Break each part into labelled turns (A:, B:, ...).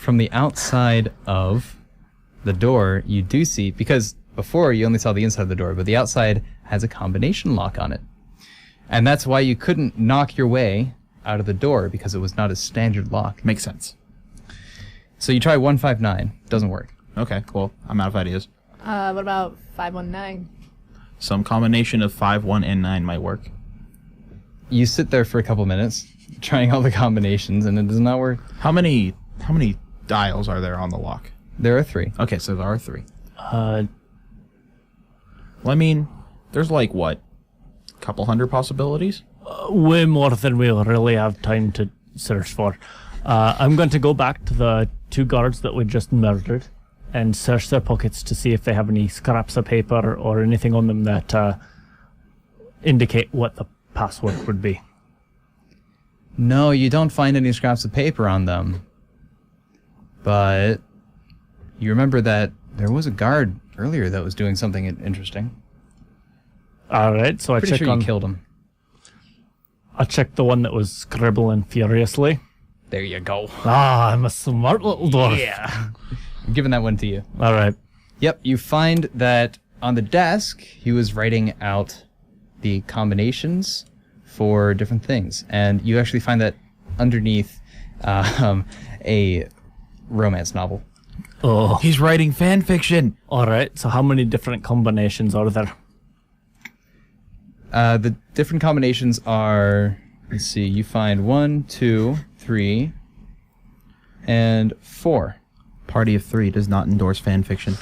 A: from the outside of the door, you do see, because before you only saw the inside of the door, but the outside has a combination lock on it. And that's why you couldn't knock your way out of the door, because it was not a standard lock.
B: Makes sense.
A: So you try 159. Doesn't work.
B: Okay, cool. I'm out of ideas.
C: What about 519?
B: Some combination of 5, 1, and 9 might work.
A: You sit there for a couple minutes, trying all the combinations, and it does not work.
B: How many dials are there on the lock?
A: There are 3.
B: Okay, so there are 3.
D: Uh,
B: Well, I mean, there's like, what, a couple hundred possibilities?
D: way more than we'll really have time to search for. I'm going to go back to the 2 guards that we just murdered and search their pockets to see if they have any scraps of paper or anything on them that indicate what the password would be.
A: No, you don't find any scraps of paper on them. But you remember that there was a guard earlier that was doing something interesting.
D: All right, so
A: Pretty
D: I check
A: sure
D: on.
A: you killed him.
D: I checked the one that was scribbling furiously.
A: There you go.
D: Ah, I'm a smart little dwarf.
A: Yeah. I'm giving that one to you.
D: All right.
A: Yep, you find that on the desk, he was writing out the combinations for different things. And you actually find that underneath a romance novel.
D: Oh.
B: He's writing fan fiction.
D: All right, so how many different combinations are there?
A: The different combinations are, let's see, you find 1, 2, 3, and 4.
B: Party of 3 does not endorse fan fiction.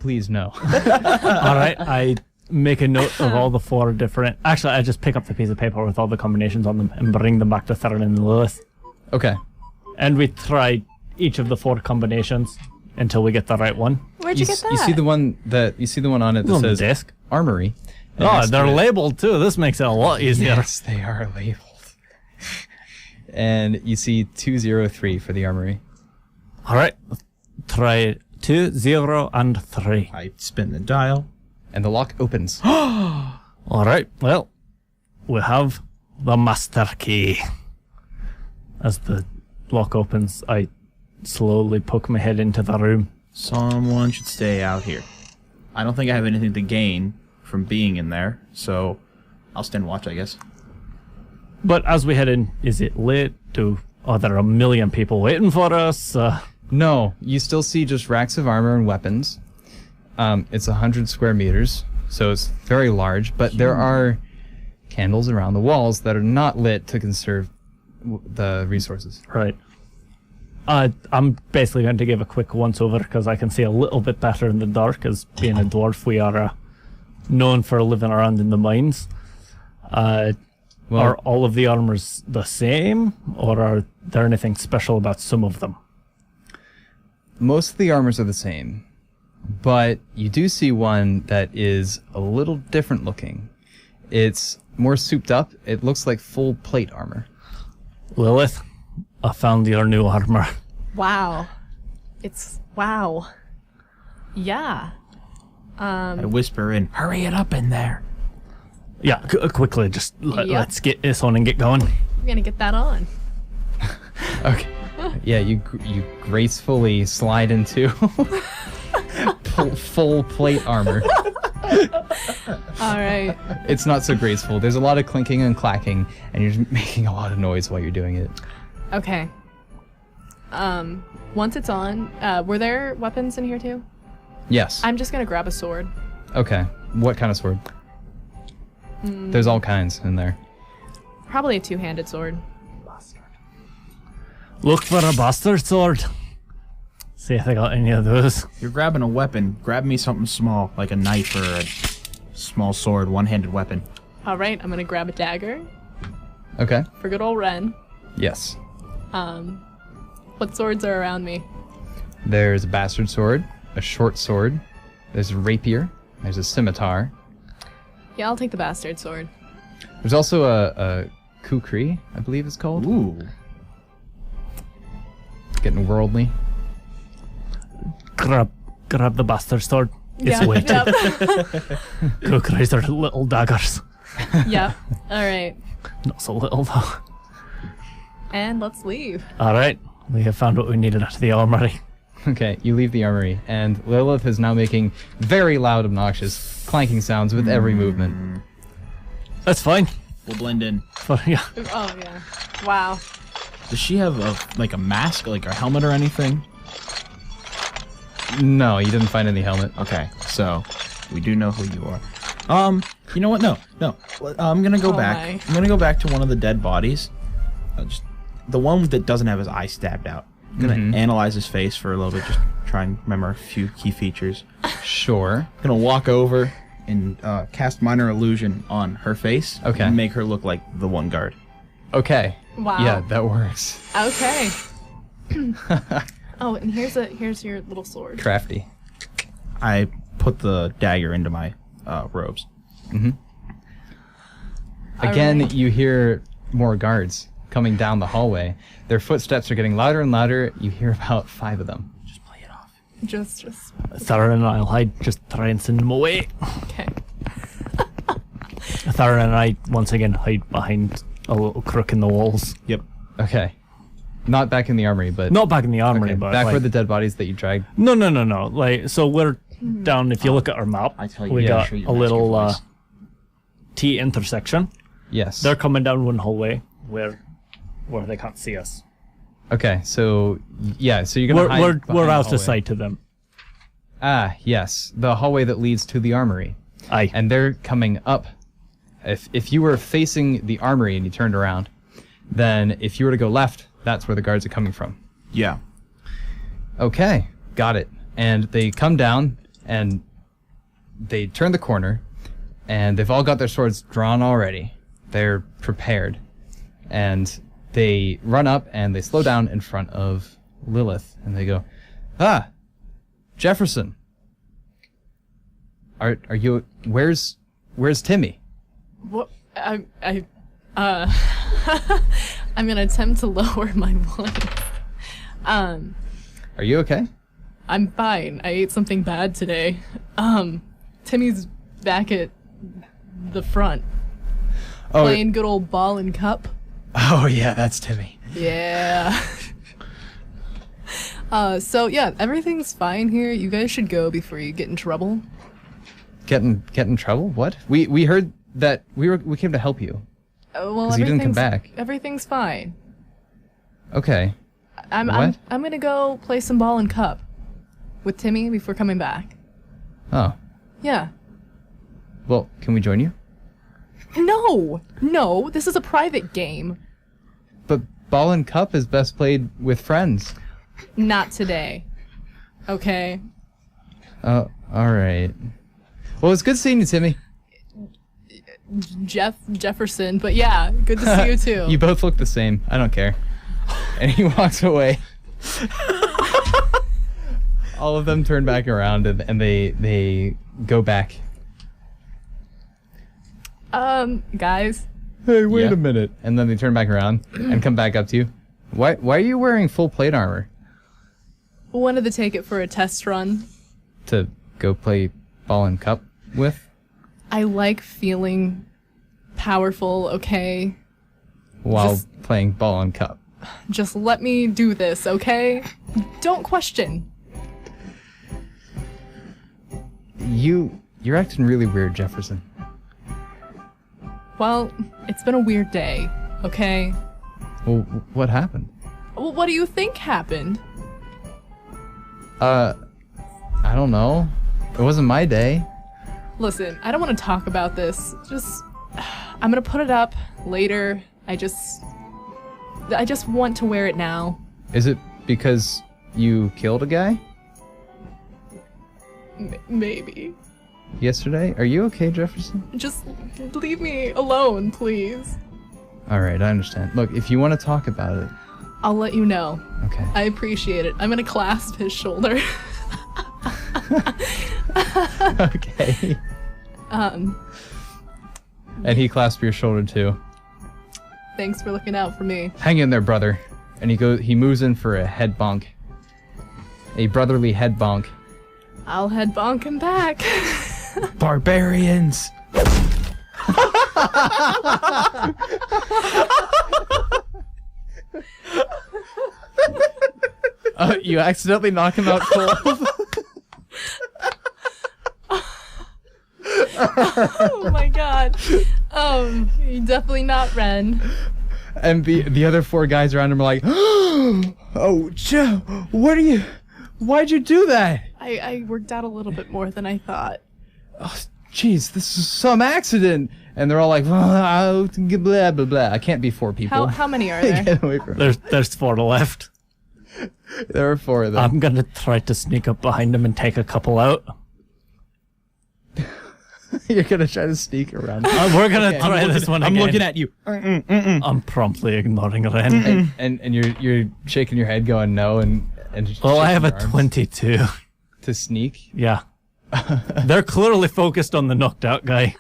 A: Please no.
D: All right, I make a note of all the 4 different... Actually, I just pick up the piece of paper with all the combinations on them and bring them back to Theron and Lilith.
A: Okay.
D: And we try each of the 4 combinations until we get the right one.
C: Where'd you get that?
A: You see the one on it that
D: On the
A: says
D: desk.
A: Armory. And
D: Oh,
A: next to
D: they're
A: it-
D: labeled too. This makes it a lot easier.
A: Yes, they are labeled. And you see 203 for the armory.
D: All right, try 2, 0, and 3.
B: I spin the dial.
A: And the lock opens.
D: All right, well, we have the master key. As the lock opens, I slowly poke my head into the room.
B: Someone should stay out here. I don't think I have anything to gain from being in there, so I'll stand watch, I guess.
D: But as we head in, is it lit? Are there a million people waiting for us?
A: No, you still see just racks of armor and weapons. It's 100 square meters, so it's very large, but there are candles around the walls that are not lit to conserve the resources.
D: Right. I'm basically going to give a quick once-over because I can see a little bit better in the dark. As being a dwarf, we are known for living around in the mines. Are all of the armors the same, or are there anything special about some of them?
A: Most of the armors are the same, but you do see one that is a little different looking. It's more souped up. It looks like full plate armor.
D: Lilith, I found your new armor.
C: Wow. Wow. Yeah.
B: I whisper in, hurry it up in there.
D: Yeah, quickly, just
C: Yep.
D: let's get this on and get going.
C: We're gonna get that on.
A: Okay. Yeah, you gracefully slide into full plate armor.
C: All right.
A: It's not so graceful. There's a lot of clinking and clacking, and you're making a lot of noise while you're doing it.
C: Okay. Once it's on, were there weapons in here too?
A: Yes.
C: I'm just gonna grab a sword.
A: Okay. What kind of sword? There's all kinds in there.
C: Probably a two-handed sword.
D: Look for a bastard sword. See if I got any of those.
B: You're grabbing a weapon. Grab me something small, like a knife or a small sword, one-handed weapon.
C: All right, I'm gonna grab a dagger
A: Okay.
C: for good old Ren.
A: Yes.
C: What swords are around me?
A: There's a bastard sword, a short sword, there's a rapier, there's a scimitar.
C: Yeah, I'll take the bastard sword.
A: There's also a kukri, I believe it's called.
B: Ooh.
A: Getting worldly.
D: Grab the bastard sword. It's weighted.
C: Yep.
D: Kukris are little daggers.
C: Yep. All right.
D: Not so little though.
C: And let's leave.
D: All right, We have found what we needed out of the armory.
A: Okay, you leave the armory, and Lilith is now making very loud, obnoxious clanking sounds with every movement.
D: That's fine.
B: We'll blend in.
D: Yeah.
C: Oh, yeah. Wow.
B: Does she have a mask, like a helmet or anything?
A: No, you didn't find any helmet.
B: Okay, so we do know who you are. You know what? No. I'm gonna go back.
C: my.
B: I'm gonna go back to one of the dead bodies. Just the one that doesn't have his eye stabbed out. I'm gonna analyze his face for a little bit, just try and remember a few key features.
A: Sure.
B: Gonna walk over and cast minor illusion on her face.
A: Okay.
B: And make her look like the one guard.
A: Okay.
C: Wow.
A: Yeah, that works.
C: Okay. Oh, and here's your little sword.
A: Crafty.
B: I put the dagger into my robes.
A: Again,
C: Alright.
A: you hear more guards coming down the hallway. Their footsteps are getting louder and louder. You hear about 5 of them.
B: Just play it off.
C: Just
D: Thara and I'll hide, just try and send them away.
C: okay.
D: Thara and I once again hide behind a little crook in the walls.
B: Yep.
A: Okay. Not back in the armory, but...
D: Not back in the armory,
A: okay,
D: but
A: back
D: like,
A: where the dead bodies that you dragged...
D: No. Like, so we're down, if you look at our map,
B: I tell you,
D: we
B: yeah,
D: got
B: show you
D: a little
B: voice.
D: T intersection.
A: Yes.
D: They're coming down one hallway where they can't see us.
A: Okay, so... Yeah, so you're gonna hide
D: We're
A: behind
D: out
A: the
D: of
A: hallway.
D: sight to them.
A: Ah, yes. The hallway that leads to the armory.
D: Aye.
A: And they're coming up. If you were facing the armory and you turned around, then if you were to go left, that's where the guards are coming from.
B: Yeah.
A: Okay, got it. And they come down, and they turn the corner, and they've all got their swords drawn already. They're prepared. And they run up, and they slow down in front of Lilith, and they go, "Ah, Jefferson. Are you... Where's Timmy?"
C: What? I'm gonna attempt to lower my voice.
A: Are you okay?
C: I'm fine. I ate something bad today. Timmy's back at the front,
A: Oh,
C: playing good old ball and cup.
A: oh yeah, that's Timmy.
C: Yeah. So yeah, everything's fine here. You guys should go before you get in trouble.
A: Get in trouble? What? We heard that we came to help you.
C: Well,
A: 'Cause you didn't come
C: everything's-
A: back.
C: Everything's fine.
A: Okay.
C: I'm
A: What?
C: I'm gonna go play some ball and cup with Timmy before coming back.
A: Oh.
C: Yeah.
A: Well, can we join you?
C: No, this is a private game.
A: But ball and cup is best played with friends.
C: Not today. Okay.
A: Oh, all right. Well, it's good seeing you, Timmy.
C: Jefferson, but yeah, good to see you too.
A: You both look the same. I don't care. And he walks away. All of them turn back around and they go back.
C: Guys,
A: Hey, wait
B: Yeah.
A: a minute. And then they turn back around and come back up to you. Why are you wearing full plate armor?
C: wanted to take it for a test run.
A: To go play ball and cup with?
C: I like feeling powerful, okay?
A: While
C: Just-
A: playing ball and cup.
C: Just let me do this, okay? Don't question.
A: You're acting really weird, Jefferson.
C: Well, it's been a weird day, okay?
A: Well, what happened?
C: Well, what do you think happened?
A: I don't know. It wasn't my day.
C: Listen, I don't want to talk about this. I'm gonna put it up later. I just want to wear it now.
A: Is it because you killed a guy
C: Maybe.
A: yesterday? Are you okay, Jefferson?
C: Just leave me alone, please.
A: All right, I understand. Look, if you want to talk about it,
C: I'll let you know.
A: okay.
C: I appreciate it. I'm gonna clasp his shoulder.
A: Okay. And he clasped your shoulder too.
C: Thanks for looking out for me.
A: Hang in there, brother. And he moves in for a head bonk. A brotherly head bonk.
C: I'll head bonk him back.
A: Barbarians! You accidentally knock him out cold.
C: Oh my god. Definitely not Ren.
A: And the other 4 guys around him are like, oh, Joe, why'd you do that?
C: I worked out a little bit more than I thought.
A: Oh, jeez, this is some accident. And they're all like, blah, blah, blah. I can't be 4 people.
C: How many are there?
A: Get away from me.
D: There's 4 left.
A: There are 4 of them.
D: I'm gonna try to sneak up behind him and take a couple out.
A: You're gonna try to sneak around.
D: We're gonna try this one again.
B: I'm looking at you.
D: I'm promptly ignoring Ren.
A: And you're shaking your head, going no, and
D: Well, I
A: shaking
D: have a
A: your arms
D: 22.
A: to sneak.
D: Yeah. They're clearly focused on the knocked out guy.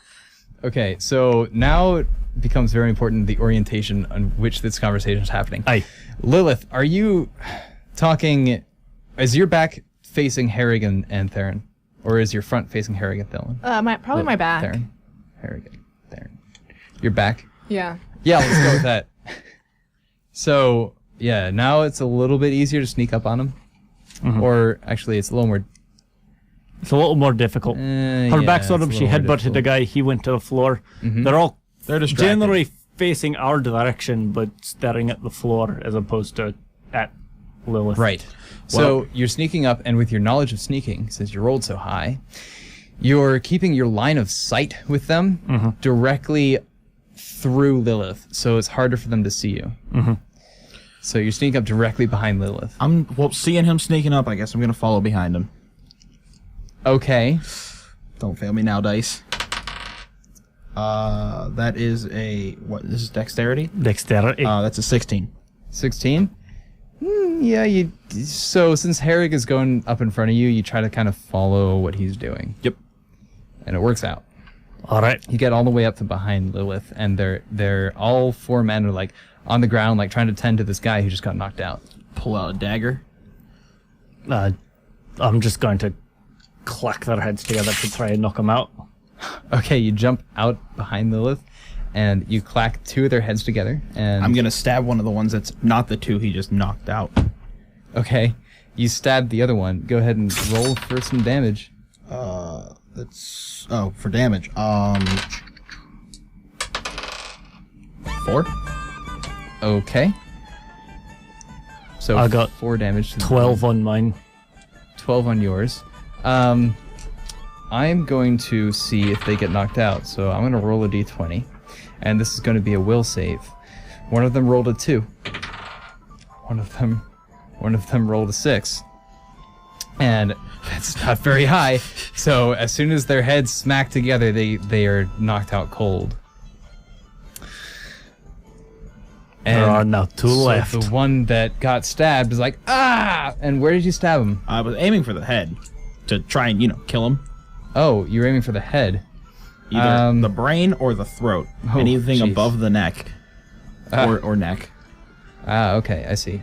A: Okay, so now it becomes very important the orientation on which this conversation is happening.
D: Aye.
A: Lilith, are you talking? Is your back facing Harrigan and Theron, or is your front facing Harrigan and Theron?
C: Probably my back.
A: Theron, Harrigan, Theron. Your back.
C: Yeah.
A: Yeah, let's go with that. So yeah, now it's a little bit easier to sneak up on him, or actually, it's a little more.
D: It's a little more difficult. Her back's on him. She headbutted the guy. He went to the floor. They're
B: distracted.
D: generally facing our direction, but staring at the floor as opposed to at Lilith.
A: Right. So you're sneaking up, and with your knowledge of sneaking, since you rolled so high, you're keeping your line of sight with them directly through Lilith, so it's harder for them to see you. So you're sneaking up directly behind Lilith.
B: Seeing him sneaking up, I guess I'm gonna follow behind him.
A: Okay.
B: Don't fail me now, dice. That is a what? This is dexterity.
D: Dexterity.
B: That's a 16.
A: 16? Yeah, so since Herrick is going up in front of you, you try to kind of follow what he's doing.
B: Yep.
A: And it works out.
D: All right.
A: You get all the way up to behind Lilith, and they're all 4 men are like on the ground, like trying to tend to this guy who just got knocked out.
B: Pull out a dagger.
D: I'm just going to clack their heads together to try and knock them out.
A: Okay, you jump out behind Lilith, and you clack 2 of their heads together, and...
B: I'm gonna stab one of the ones that's not the 2 he just knocked out.
A: Okay, you stab the other one. Go ahead and roll for some damage.
B: That's... Oh, for damage. 4?
A: Okay. So
D: I got
A: 4 damage. To
D: 12 on mine.
A: 12 on yours. I'm going to see if they get knocked out. So I'm going to roll a d20. And this is going to be a will save. One of them rolled a 2. One of them rolled a 6. And that's not very high. So as soon as their heads smack together, they are knocked out cold. And
D: There are now 2 left.
A: The one that got stabbed is like, ah! And where did you stab him?
B: I was aiming for the head to try and, kill him.
A: Oh, you were aiming for the head.
B: Either the brain or the throat.
A: Oh,
B: Anything
A: geez.
B: above the neck. Or neck.
A: Ah, okay, I see.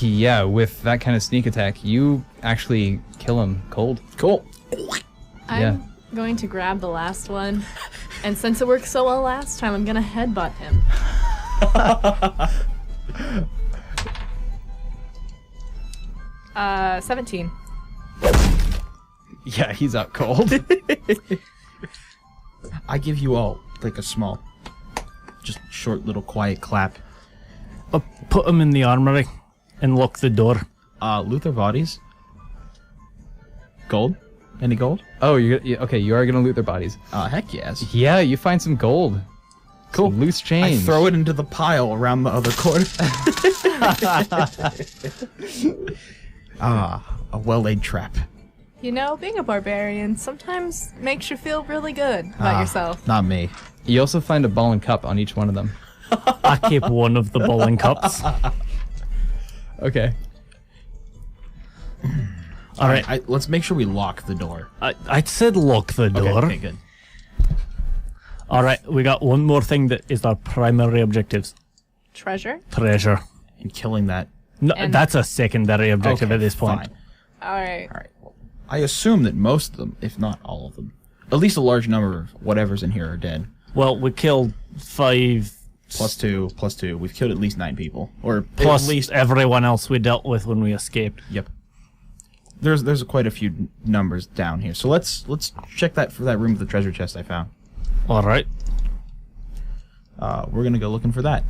A: Yeah, with that kind of sneak attack, you actually kill him cold.
B: Cool.
C: I'm going to grab the last one, and since it worked so well last time, I'm gonna headbutt him. 17.
A: Yeah, he's out cold.
B: I give you all, like a small, just short little quiet clap.
D: Put him in the armory and lock the door.
B: Loot their bodies. Gold? Any gold?
A: Oh, okay, you are going to loot their bodies.
B: Heck yes.
A: Yeah, you find some gold.
B: Cool.
A: Some loose change.
B: I throw it into the pile around the other corner. A well-laid trap.
C: Being a barbarian sometimes makes you feel really good about yourself.
B: Not me.
A: You also find a ball and cup on each one of them.
D: I keep one of the bowling cups.
A: Okay.
D: All right.
B: Let's make sure we lock the door.
D: I said lock the door.
B: Okay, good.
D: All right, we got one more thing that is our primary objectives.
C: Treasure?
D: Treasure.
B: And killing that.
D: No,
C: And-
D: that's a secondary objective
B: Okay,
D: at this point.
B: fine.
C: Alright.
B: All right. Well, I assume that most of them, if not all of them, at least a large number of whatever's in here are dead.
D: Well, we killed 5
B: +2. We've killed at least 9 people, or
D: Plus
B: at least.
D: everyone else we dealt with when we escaped.
B: Yep. There's quite a few numbers down here. So let's check that for that room with the treasure chest I found.
D: All right.
B: We're gonna go looking for that.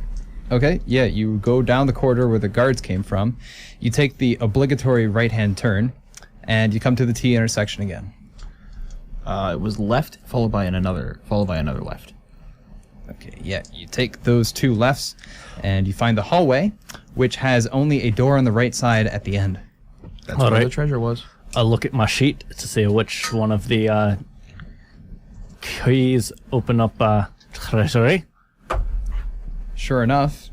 A: Okay, yeah, you go down the corridor where the guards came from. You take the obligatory right-hand turn, and you come to the T intersection again.
B: It was left, followed by another left.
A: Okay, yeah, you take those 2 lefts, and you find the hallway, which has only a door on the right side at the end.
B: That's where the treasure was.
D: I'll look at my sheet to see which one of the keys open up treasury.
A: Sure enough,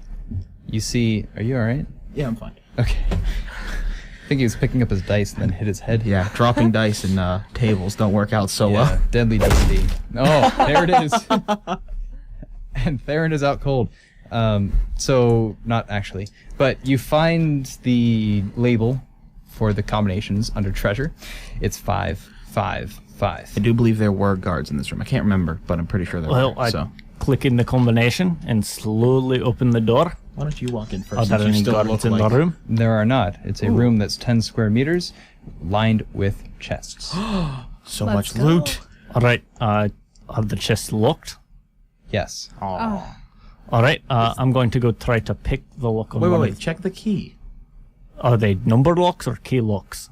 A: you see... Are you alright?
B: Yeah, I'm fine.
A: Okay. I think he was picking up his dice and then hit his head.
B: Yeah, dropping dice and tables don't work out so well.
A: Deadly D&D. Oh, there it is. And Theron is out cold. So, not actually. But you find the label for the combinations under treasure. It's 555.
B: I do believe there were guards in this room. I can't remember, but I'm pretty sure there were.
D: I click in the combination and slowly open the door.
B: Why don't you walk in first?
D: Are there
B: since you
D: any
B: still
D: guards
B: look
D: in the room?
A: There are not. It's a room that's 10 square meters, lined with chests.
B: So
C: Let's
B: much
C: go.
B: loot.
D: All right. Are the chests locked?
A: Yes.
C: Oh.
D: All right. I'm going to go try to pick the lock on one
B: Wait.
D: of-
B: Check the key.
D: Are they number locks or key locks?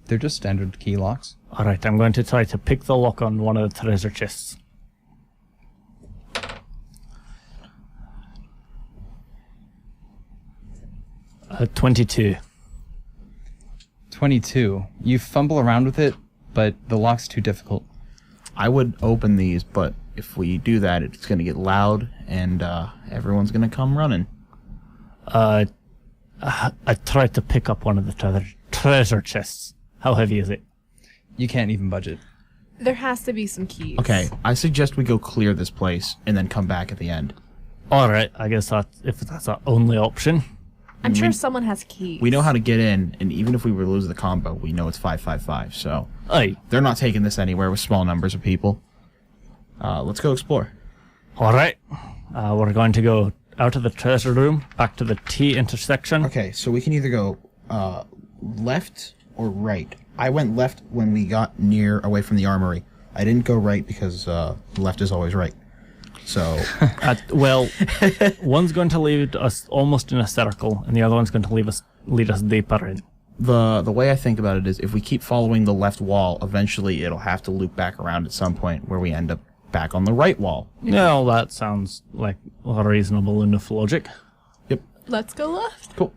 A: They're just standard key locks.
D: All right. I'm going to try to pick the lock on one of the treasure chests. 22.
A: 22. You fumble around with it, but the lock's too difficult.
B: I would open these, but if we do that, it's going to get loud, and everyone's going to come running.
D: I tried to pick up one of the treasure chests. How heavy is it?
A: You can't even budget.
C: There has to be some keys.
B: Okay, I suggest we go clear this place and then come back at the end.
D: All right. I guess if that's our only option.
C: I'm sure someone has keys.
B: We know how to get in, and even if we were to lose the combo, we know it's 555. So
D: Aye.
B: they're not taking this anywhere with small numbers of people. Let's go explore.
D: All right. We're going to go out of the treasure room, back to the T intersection.
B: Okay, so we can either go left or right. I went left when we got away from the armory. I didn't go right because left is always right. So
D: Well, one's going to lead us almost in a circle, and the other one's going to lead us deeper in.
B: the way I think about it is, if we keep following the left wall, eventually it'll have to loop back around at some point where we end up back on the right wall.
D: No, that sounds like a reasonable enough logic.
B: Yep.
C: Let's go left.
B: Cool.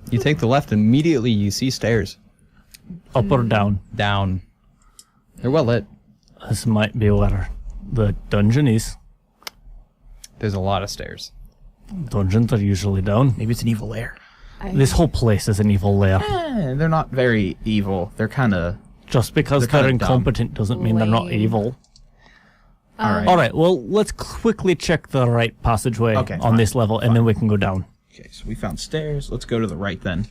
A: You take the left, immediately you see stairs.
D: Up or down?
A: Down. They're well lit.
D: This might be where the dungeon is.
A: There's a lot of stairs.
D: Dungeons are usually down.
B: Maybe it's an evil lair.
D: This whole place is an evil lair.
B: They're not very evil. They're kind of...
D: Just because
B: They're
D: they're
B: kinda
D: incompetent doesn't mean they're not
C: Lame.
D: evil.
B: All right.
D: All right, well, let's quickly check the right passageway
B: Okay,
D: on
B: fine,
D: this level, and then we can go down.
B: Okay, so we found stairs. Let's go to the right then,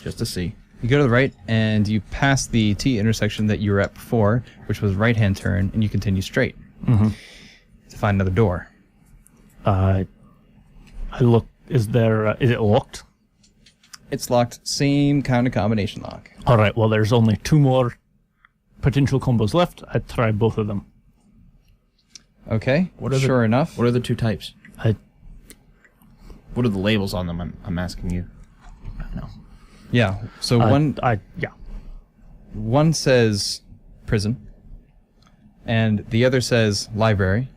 B: just to see.
A: You go to the right, and you pass the T intersection that you were at before, which was right-hand turn, and you continue straight to find another door.
D: I look. Is it locked?
A: It's locked. Same kind of combination lock.
D: All right. Well, there's only 2 more potential combos left. I'd try both of them.
A: Okay.
B: What are
A: sure enough.
B: What are the 2 types?
D: I
B: What are the labels on them? I'm asking you. No.
A: Yeah. So one says prison, and the other says library,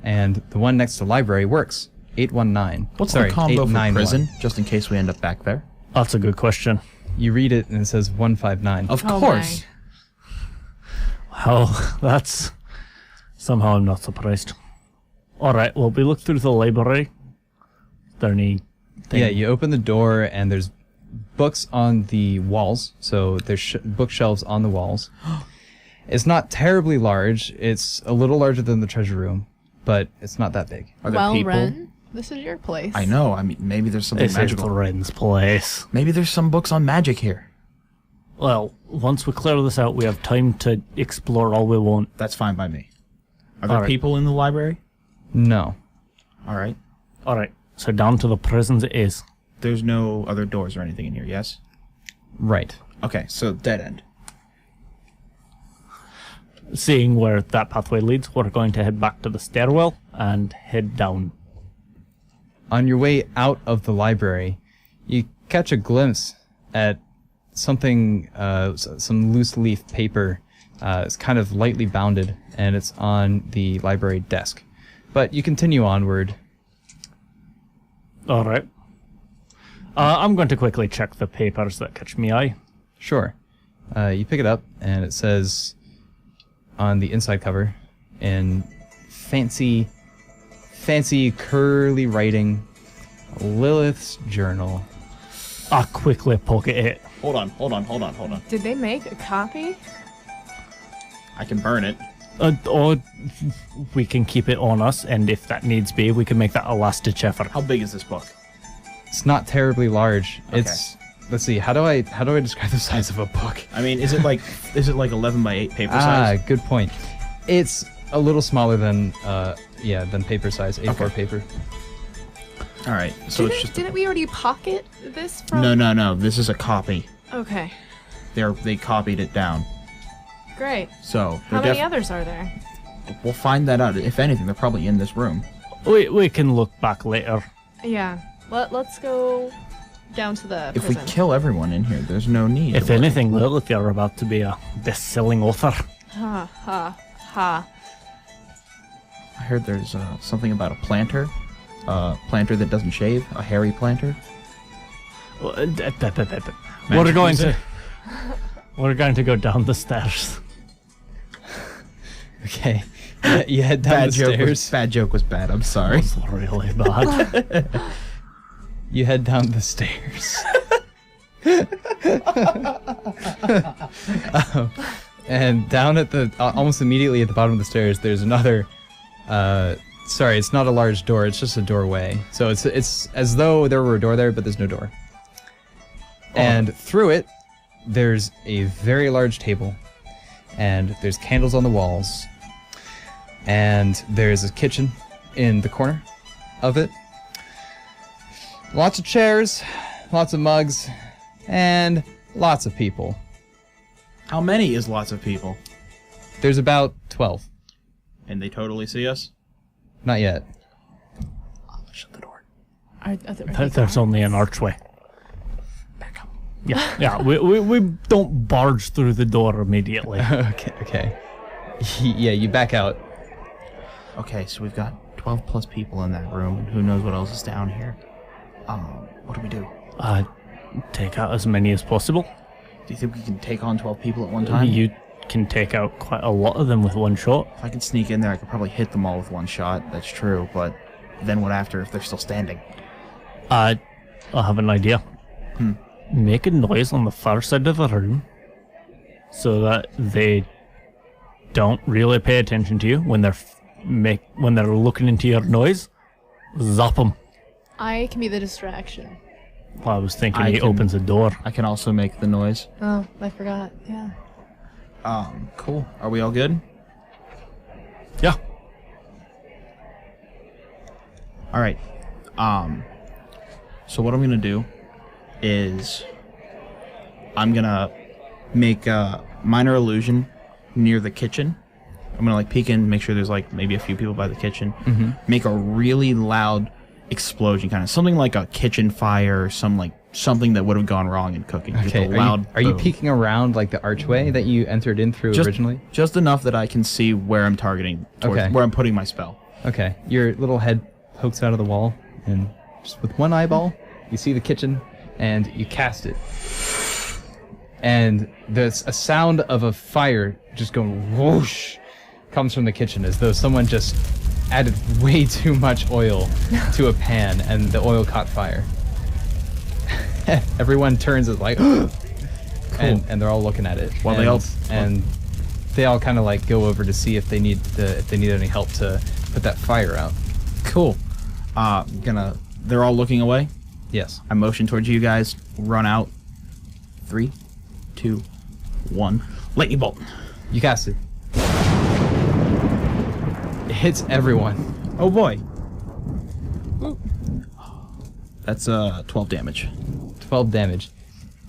A: and the one next to library works. 819.
B: What's
A: Sorry,
B: the combo for
A: 891.
B: prison, just in case we end up back there?
D: That's a good question.
A: You read it and it says 159.
B: Of
C: Oh
B: course.
D: Oh, that's somehow I'm not surprised. All right. Well, we look through the library. Is there any?
A: Yeah, you open the door and there's books on the walls. So there's bookshelves on the walls. It's not terribly large. It's a little larger than the treasure room, but it's not that big.
B: Are there
C: Well,
B: people?
C: Ren, this is your place.
B: I know. I mean, maybe there's something
D: This is
B: magical.
D: Ren's place.
B: Maybe there's some books on magic here.
D: Well, once we clear this out, we have time to explore all we want.
B: That's fine by me. Are there
D: All right.
B: people in the library?
A: No.
B: All right.
D: All right, so down to the prisons it is.
B: There's no other doors or anything in here, yes?
A: Right.
B: Okay, so dead end.
D: Seeing where that pathway leads, we're going to head back to the stairwell and head down.
A: On your way out of the library, you catch a glimpse at something, some loose leaf paper. It's kind of lightly bounded, and it's on the library desk. But you continue onward.
D: All right. I'm going to quickly check the papers that catch me eye.
A: Sure. You pick it up, and it says on the inside cover in fancy curly writing, Lilith's journal.
D: I quickly pocket it.
B: Hold on.
C: Did they make a copy?
B: I can burn it.
D: Or we can keep it on us, and if that needs be, we can make that a last-ditch effort.
B: How big is this book?
A: It's not terribly large.
B: Okay.
A: It's, let's see, how do I describe the size of a book?
B: I mean, is it like 11 by 8 paper size?
A: Good point. It's a little smaller than paper size, A4 paper.
B: All right, so it's just
C: Didn't we already pocket this from?
B: No. This is a copy.
C: Okay,
B: They copied it down.
C: great.
B: So
C: How many others are there?
B: We'll find that out. If anything, they're probably in this room.
D: We can look back later.
C: Yeah. Let's go down to the
B: If we
C: prison.
B: kill everyone in here, there's no need.
D: If
B: to worry.
D: anything, Lilith, you're about to be a best-selling author.
C: Ha ha ha.
B: I heard there's something about a planter. Planter that doesn't shave. A hairy planter.
D: We're
B: Magic
D: going
B: music.
D: We're going to go down the stairs.
A: Okay. You head down the stairs.
B: Bad joke was bad. I'm sorry.
D: It's really bad.
A: You head down the stairs. And down at the almost immediately at the bottom of the stairs, there's another. Sorry, it's not a large door. It's just a doorway. So it's as though there were a door there, but there's no door. And through it, there's a very large table, and there's candles on the walls, and there's a kitchen in the corner of it. Lots of chairs, lots of mugs, and lots of people.
B: How many is lots of people?
A: There's about 12.
B: And they totally see us?
A: Not yet.
B: Shut the door.
D: There's only an archway.
B: Back up.
D: Yeah. We don't barge through the door immediately.
A: Okay. Yeah, you back out.
B: Okay, so we've got 12 plus people in that room, and who knows what else is down here. What do we do?
D: Take out as many as possible.
B: Do you think we can take on 12 people at one time?
D: You can take out quite a lot of them with one shot.
B: If I could sneak in there, I could probably hit them all with one shot. That's true, but then what after if they're still standing?
D: I have an idea. Make a noise on the far side of the room so that they don't really pay attention to you when they're looking into your noise. Zap them.
C: I can be the distraction.
D: I was thinking he opens the door.
B: I can also make the noise.
C: Oh, I forgot. Yeah.
B: Cool. Are we all good?
D: Yeah.
B: All right. So what I'm gonna do is I'm gonna make a minor illusion near the kitchen. I'm gonna peek in, make sure there's maybe a few people by the kitchen. Mm-hmm. Make a really loud explosion, kind of something like a kitchen fire, or something that would have gone wrong in cooking. Just
A: Okay.
B: a loud
A: Are you
B: boom.
A: peeking around the archway that you entered in through originally?
B: Just enough that I can see where I'm targeting, towards where I'm putting my spell.
A: Okay. Your little head pokes out of the wall, and just with one eyeball, you see the kitchen, and you cast it. And there's a sound of a fire just going whoosh comes from the kitchen, as though someone just added way too much oil to a pan, and the oil caught fire. Everyone turns as and they're all looking at it.
B: Well,
A: they all kind of go over to see if they need any help to put that fire out.
B: Cool. They're all looking away.
A: Yes.
B: I motion towards you guys. Run out. 3, 2, 1. Lightning bolt.
A: You cast it. It hits everyone.
B: Oh boy. That's 12 damage.
A: 12 damage.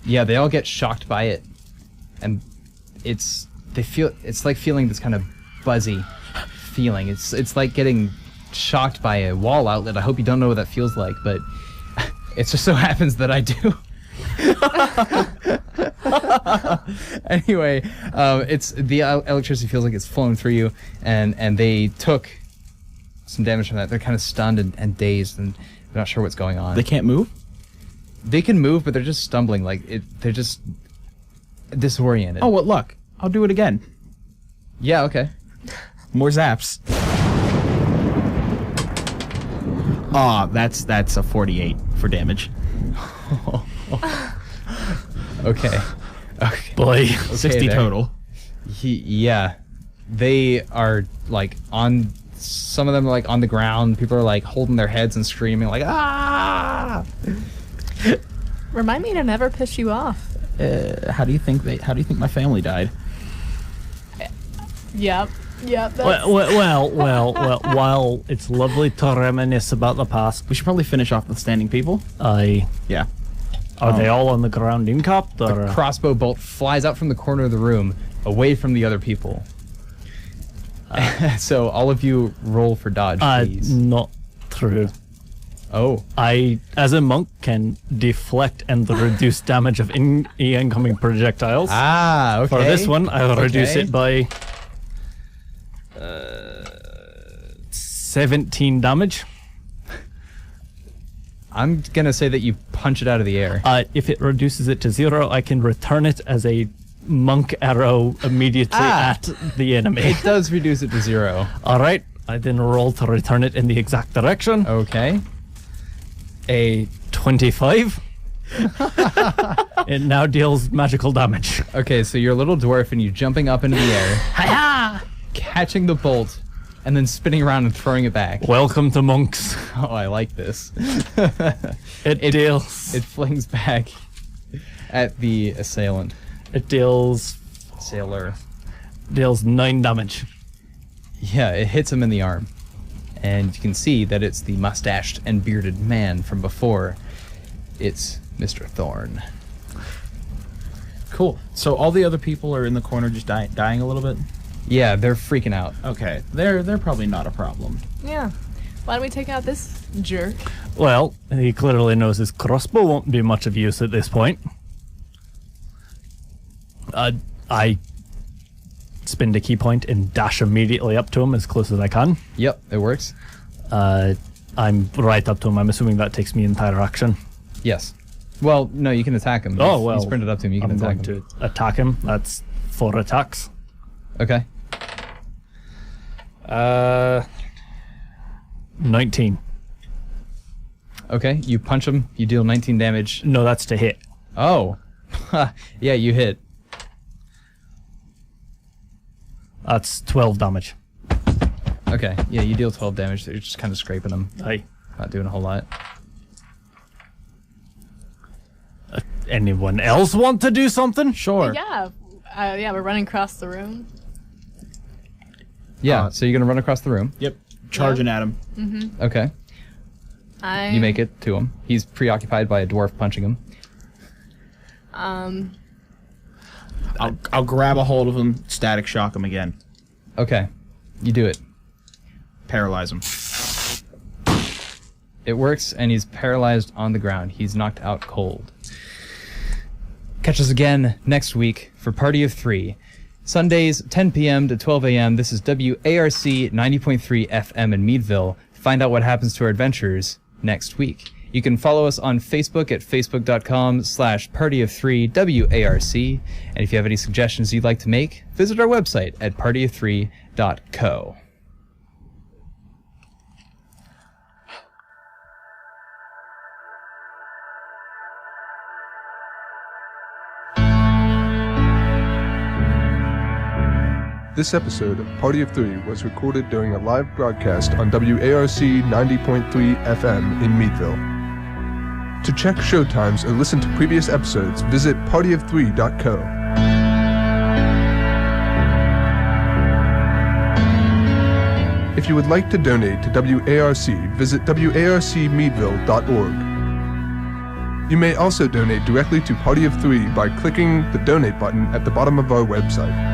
A: Yeah, they all get shocked by it, and it's like feeling this kind of buzzy feeling. It's like getting shocked by a wall outlet. I hope you don't know what that feels like, but it just so happens that I do. Anyway, it's the electricity feels like it's flowing through you, and they took some damage from that. They're kind of stunned and dazed, and they're not sure what's going on.
B: They can't move?
A: They can move, but they're just stumbling. They're just disoriented.
B: Oh, what luck. I'll do it again.
A: Yeah, okay.
B: More zaps. Aw, that's a 48 for damage.
A: Okay.
D: Boy.
B: 60
A: there.
B: total.
A: Yeah. They are like on, some of them are like on the ground. People are like holding their heads and screaming like, ah!
C: Remind me to never piss you off.
B: How do you think my family died?
C: Yep. That's...
D: Well, while it's lovely to reminisce about the past,
B: We should probably finish off with standing people. Yeah.
D: Are they all on the ground in capped?
A: A crossbow bolt flies out from the corner of the room, away from the other people. So all of you roll for dodge, please.
D: Not true.
A: Oh.
D: I, as a monk, can deflect and reduce damage of incoming projectiles.
A: Ah, okay.
D: For this one, I'll reduce
A: Okay.
D: it by 17 damage.
A: I'm gonna say that you punch it out of the air.
D: If it reduces it to 0, I can return it as a monk arrow immediately at the enemy.
A: It does reduce it to 0.
D: All right, I then roll to return it in the exact direction.
A: Okay.
D: A 25. It now deals magical damage.
A: Okay, so you're a little dwarf and you're jumping up into the air, catching the bolt, and then spinning around and throwing it back.
D: Welcome to monks.
A: Oh, I like this.
D: It deals.
A: It flings back at the assailant.
D: It deals
A: Sailor.
D: 9 damage.
A: Yeah, it hits him in the arm. And you can see that it's the mustached and bearded man from before. It's Mr. Thorne.
B: Cool. So all the other people are in the corner just dying a little bit?
A: Yeah, they're freaking out.
B: Okay. They're probably not a problem.
C: Yeah. Why don't we take out this jerk?
D: Well, he clearly knows his crossbow won't be much of use at this point. I spin the key point and dash immediately up to him as close as I can.
A: Yep, it works.
D: I'm right up to him. I'm assuming that takes me entire action.
A: Yes. Well, no, you can attack him.
D: Oh, well.
A: You sprinted up to him, you can
D: I'm
A: attack
D: going
A: him.
D: to attack him. That's 4 attacks.
A: Okay.
D: 19.
A: Okay, you punch him, you deal 19 damage.
D: No, that's to hit.
A: Oh. Yeah, you hit.
D: That's 12 damage.
A: Okay, yeah, you deal 12 damage. You're just kind of scraping him.
D: Aye.
A: Not doing a whole lot.
D: Anyone else want to do something?
B: Sure.
C: Yeah. We're running across the room.
A: Yeah, so you're going to run across the room.
B: Yep. Charging at him.
A: Okay.
C: I
A: You make it to him. He's preoccupied by a dwarf punching him.
B: I'll grab a hold of him, static shock him again.
A: Okay. You do it.
B: Paralyze him.
A: It works, and he's paralyzed on the ground. He's knocked out cold. Catch us again next week for Party of 3. Sundays, 10 p.m. to 12 a.m. This is WARC 90.3 FM in Meadville. Find out what happens to our adventures next week. You can follow us on Facebook at facebook.com/partyof3WARC. And if you have any suggestions you'd like to make, visit our website at partyof3.co.
E: This episode of Party of 3 was recorded during a live broadcast on WARC 90.3 FM in Meadville. To check showtimes or listen to previous episodes, visit partyof3.co. If you would like to donate to WARC, visit warcmeadville.org. You may also donate directly to Party of Three by clicking the donate button at the bottom of our website.